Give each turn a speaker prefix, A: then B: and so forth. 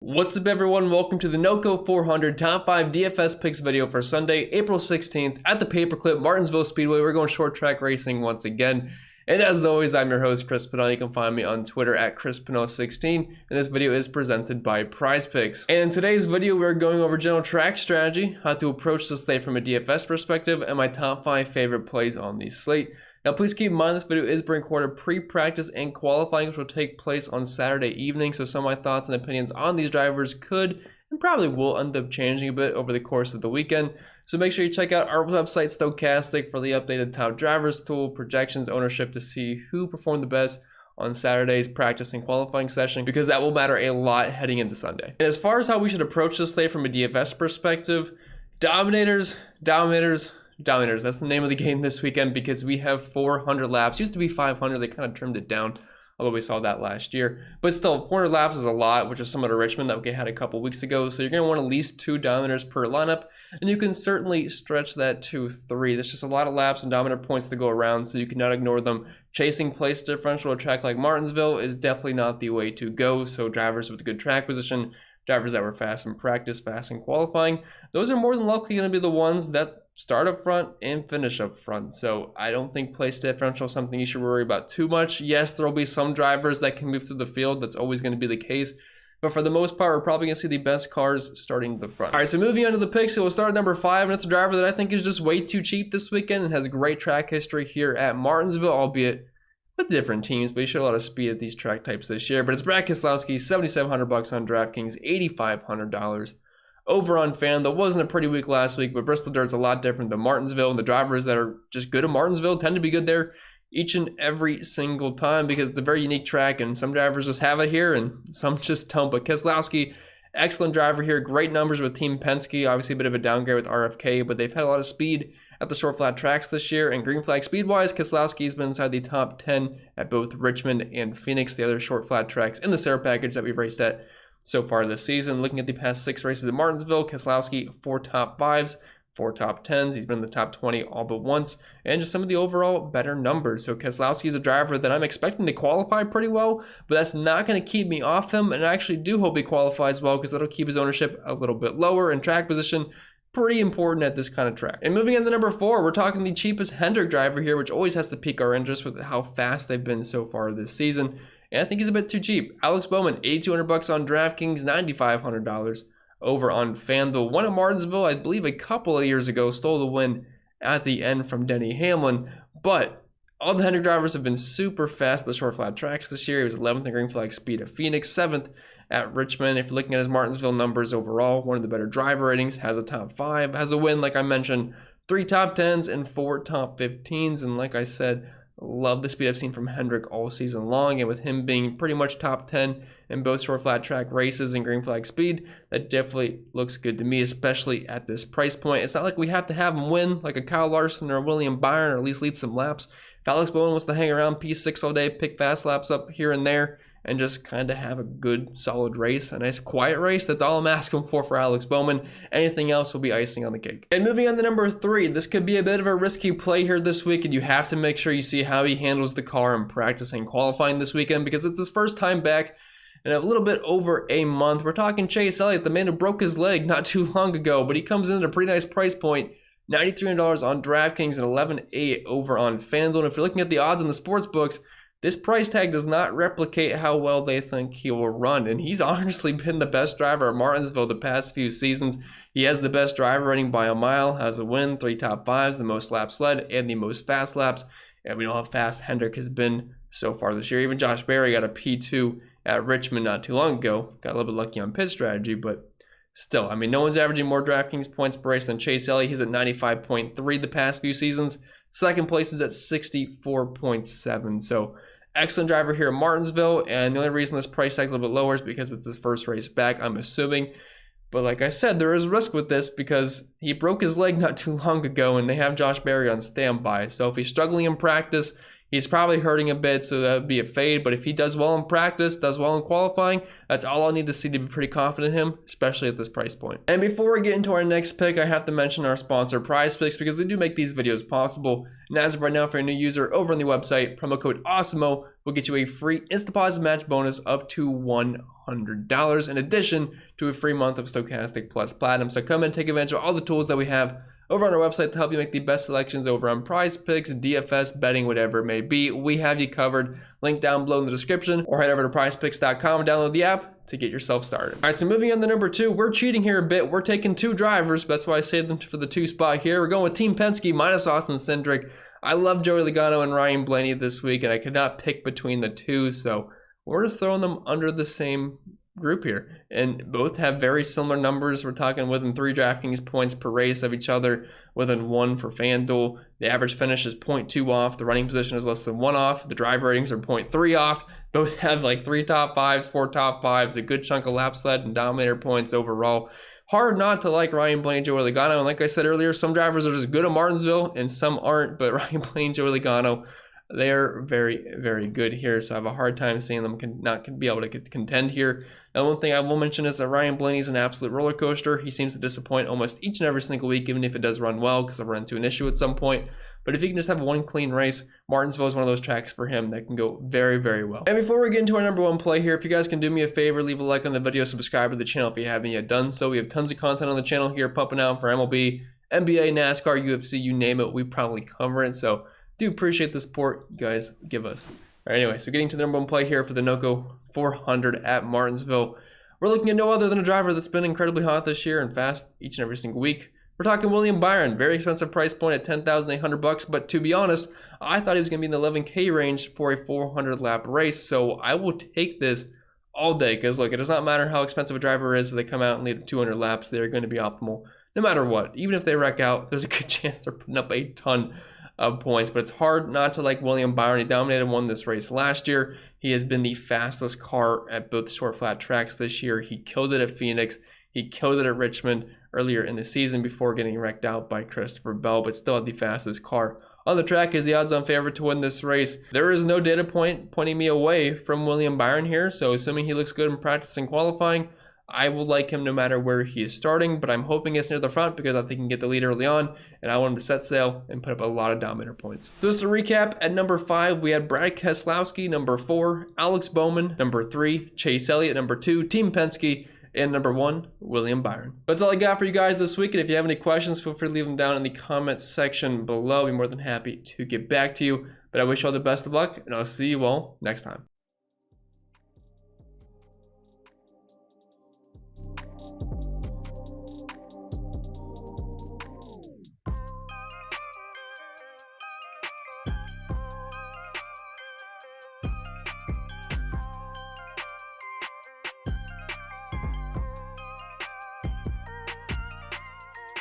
A: What's up everyone, welcome to the NOCO 400 Top 5 DFS Picks video for Sunday, April 16th at the Paperclip Martinsville Speedway. We're going short track racing once again. And as always, I'm your host, Chris Pennell. You can find me on Twitter at ChrisPennell16. And this video is presented by PrizePicks. And in today's video, we're going over general track strategy, how to approach the slate from a DFS perspective, and my top 5 favorite plays on the slate. Now, please keep in mind this video is being recorded pre-practice and qualifying, which will take place on Saturday evening. So some of my thoughts and opinions on these drivers could and probably will end up changing a bit over the course of the weekend. So make sure you check out our website, Stokastic, for the updated top drivers tool, projections, ownership to see who performed the best on Saturday's practice and qualifying session, because that will matter a lot heading into Sunday. And as far as how we should approach this slate from a DFS perspective, dominators. That's the name of the game this weekend, because we have 400 laps. Used to be 500. They kind of trimmed it down, although we saw that last year. But still, 400 laps is a lot, which is similar to Richmond that we had a couple weeks ago. So you're going to want at least 2 dominators per lineup, and you can certainly stretch that to 3. There's just a lot of laps and dominator points to go around, so you cannot ignore them. Chasing place differential at a track like Martinsville is definitely not the way to go. So drivers with good track position, drivers that were fast in practice, fast in qualifying, those are more than likely going to be the ones that start up front and finish up front. So I don't think place differential is something you should worry about too much. Yes, there will be some drivers that can move through the field. That's always going to be the case. But for the most part, we're probably going to see the best cars starting the front. All right, so moving on to the picks, we'll start at number 5, and it's a driver that I think is just way too cheap this weekend and has great track history here at Martinsville, albeit with different teams, but he showed a lot of speed at these track types this year. But it's Brad Keselowski, $7,700 on DraftKings, $8,500 over on Fan. That wasn't a pretty week last week, but Bristol Dirt's a lot different than Martinsville, and the drivers that are just good at Martinsville tend to be good there each and every single time, because it's a very unique track, and some drivers just have it here and some just don't. But Keselowski, excellent driver here, great numbers with Team Penske, obviously a bit of a downgrade with RFK, but they've had a lot of speed at the short flat tracks this year. And green flag speed wise, Keselowski has been inside the top 10 at both Richmond and Phoenix, the other short flat tracks in the Sarah package that we've raced at so far this season. Looking at the past 6 races at Martinsville, Keselowski 4 top 5s, 4 top 10s. He's been in the top 20 all but once, and just some of the overall better numbers. So Keselowski is a driver that I'm expecting to qualify pretty well, but that's not going to keep me off him. And I actually do hope he qualifies well, because that'll keep his ownership a little bit lower, and track position pretty important at this kind of track. And moving on to number 4, we're talking the cheapest Hendrick driver here, which always has to pique our interest with how fast they've been so far this season. And I think he's a bit too cheap. Alex Bowman, $8,200 on DraftKings, $9,500 over on FanDuel. Won at Martinsville, I believe, a couple of years ago. Stole the win at the end from Denny Hamlin. But all the Hendrick drivers have been super fast at the short flat tracks this year. He was 11th in green flag speed at Phoenix, 7th at Richmond. If you're looking at his Martinsville numbers overall, one of the better driver ratings, has a top 5, has a win, like I mentioned, 3 top 10s and 4 top 15s. And like I said, love the speed I've seen from Hendrick all season long, and with him being pretty much top 10 in both short flat track races and green flag speed, that definitely looks good to me, especially at this price point. It's not like we have to have him win like a Kyle Larson or a William Byron, or at least lead some laps. If Alex Bowman wants to hang around P6 all day, pick fast laps up here and there, and just kind of have a good, solid race, a nice, quiet race, that's all I'm asking for Alex Bowman. Anything else will be icing on the cake. And moving on to number 3, this could be a bit of a risky play here this week, and you have to make sure you see how he handles the car in practice and qualifying this weekend, because it's his first time back in a little bit over a month. We're talking Chase Elliott, the man who broke his leg not too long ago, but he comes in at a pretty nice price point, $9,300 on DraftKings and $11,800 over on FanDuel. And if you're looking at the odds in the sports books, this price tag does not replicate how well they think he will run. And he's honestly been the best driver at Martinsville the past few seasons. He has the best driver rating by a mile, has a win, 3 top 5s, the most laps led, and the most fast laps. And we know how fast Hendrick has been so far this year. Even Josh Berry got a P2 at Richmond not too long ago. Got a little bit lucky on pit strategy, but still, I mean, no one's averaging more DraftKings points per race than Chase Elliott. He's at 95.3 the past few seasons. Second place is at 64.7. So excellent driver here in Martinsville, and the only reason this price tag is a little bit lower is because it's his first race back, I'm assuming. But like I said, there is risk with this, because he broke his leg not too long ago, and they have Josh Berry on standby. So if he's struggling in practice, he's probably hurting a bit, so that would be a fade. But if he does well in practice, does well in qualifying, that's all I need to see to be pretty confident in him, especially at this price point. And before we get into our next pick, I have to mention our sponsor, PrizePicks, because they do make these videos possible. And as of right now, for a new user over on the website, promo code AWESEMO will get you a free instant deposit match bonus up to $100 in addition to a free month of Stokastic Plus Platinum. So come and take advantage of all the tools that we have over on our website to help you make the best selections over on PrizePicks, DFS, betting, whatever it may be. We have you covered. Link down below in the description, or head over to PrizePicks.com and download the app to get yourself started. All right, so moving on to number 2, we're cheating here a bit. We're taking 2 drivers. That's why I saved them for the 2 spot here. We're going with Team Penske minus Austin Cindric. I love Joey Logano and Ryan Blaney this week, and I could not pick between the 2, so we're just throwing them under the same group here, and both have very similar numbers. We're talking within 3 DraftKings points per race of each other, within 1 for FanDuel. The average finish is 0.2 off. The running position is less than 1 off. The drive ratings are 0.3 off. Both have like 3 top 5s, 4 top 5s, a good chunk of laps led and dominator points overall. Hard not to like Ryan Blaney, Joey Logano, and like I said earlier, some drivers are just good at Martinsville and some aren't, but Ryan Blaney, Joey Logano, they're very, very good here, so I have a hard time seeing them not be able to contend here. Now, one thing I will mention is that Ryan Blaney is an absolute roller coaster. He seems to disappoint almost each and every single week, even if it does run well, because I've run into an issue at some point. But if he can just have one clean race, Martinsville is one of those tracks for him that can go very, very well. And before we get into our number 1 play here, if you guys can do me a favor, leave a like on the video, subscribe to the channel if you haven't yet done so. We have tons of content on the channel here pumping out for MLB, NBA, NASCAR, UFC, you name it, we probably cover it. So do appreciate the support you guys give us. All right, anyway, so getting to the number 1 play here for the NOCO 400 at Martinsville. We're looking at no other than a driver that's been incredibly hot this year and fast each and every single week. We're talking William Byron, very expensive price point at $10,800, but to be honest, I thought he was going to be in the $11K range for a 400 lap race, so I will take this all day, because look, it does not matter how expensive a driver is, if they come out and lead 200 laps, they're going to be optimal no matter what. Even if they wreck out, there's a good chance they're putting up a ton of points, but it's hard not to like William Byron. He dominated and won this race last year. He has been the fastest car at both short flat tracks this year. He killed it at Phoenix. He killed it at Richmond earlier in the season before getting wrecked out by Christopher Bell, but still had the fastest car on the track. Is the odds-on favorite to win this race. There is no data point pointing me away from William Byron here, so assuming he looks good in practice and qualifying, I will like him no matter where he is starting, but I'm hoping it's near the front because I think he can get the lead early on, and I want him to set sail and put up a lot of dominator points. So just to recap, at number 5, we had Brad Keselowski, number 4, Alex Bowman, number 3, Chase Elliott, number 2, Team Penske, and number 1, William Byron. That's all I got for you guys this week, and if you have any questions, feel free to leave them down in the comments section below. I'll be more than happy to get back to you, but I wish you all the best of luck, and I'll see you all next time.